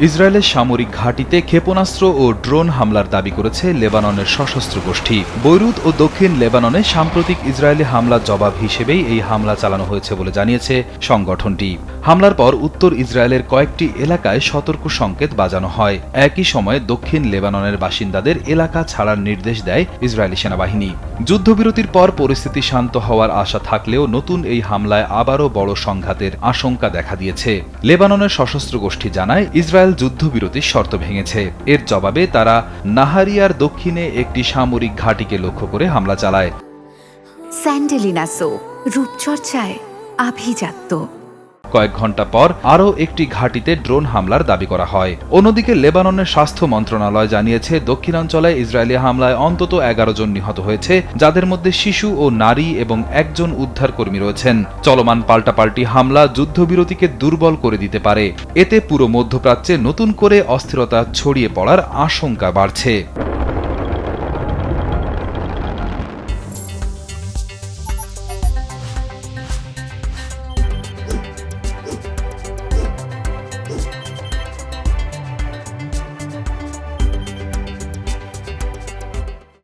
ইসরায়েলের সামরিক ঘাঁটিতে ক্ষেপণাস্ত্র ও ড্রোন হামলার দাবি করেছে লেবাননের সশস্ত্র গোষ্ঠী। বৈরুত ও দক্ষিণ লেবাননে সাম্প্রতিক ইসরায়েলি হামলার জবাব হিসেবেই এই হামলা চালানো হয়েছে বলে জানিয়েছে সংগঠনটি। হামলার পর উত্তর ইসরায়েলের কয়েকটি এলাকায় সতর্ক সংকেত বাজানো হয়। একই সময়ে দক্ষিণ লেবাননের বাসিন্দাদের এলাকা ছাড়ার নির্দেশ দেয় ইসরায়েলি সেনাবাহিনী। যুদ্ধবিরতির পর পরিস্থিতি শান্ত হওয়ার আশা থাকলেও নতুন এই হামলায় আবারও বড় সংঘাতের আশঙ্কা দেখা দিয়েছে। লেবাননের সশস্ত্র গোষ্ঠী জানায়, ইসরায়েল যুদ্ধবিরতির শর্ত ভেঙেছে। এর জবাবে তারা নাহারিয়ার দক্ষিণে একটি সামরিক ঘাঁটিকে লক্ষ্য করে হামলা চালায়। স্যান্ডেলিনা সো, রূপচর্চায় আভিজাত্য। কয়েক ঘণ্টা পর আরও একটি ঘাঁটিতে ড্রোন হামলার দাবি করা হয়। অন্যদিকে লেবাননের স্বাস্থ্য মন্ত্রণালয় জানিয়েছে, দক্ষিণাঞ্চলে ইসরায়েলি হামলায় অন্তত 11 জন নিহত হয়েছে, যাদের মধ্যে শিশু ও নারী এবং একজন উদ্ধারকর্মী রয়েছেন। চলমান পাল্টাপাল্টি হামলা যুদ্ধবিরতিকে দুর্বল করে দিতে পারে। এতে পুরো মধ্যপ্রাচ্যে নতুন করে অস্থিরতা ছড়িয়ে পড়ার আশঙ্কা বাড়ছে।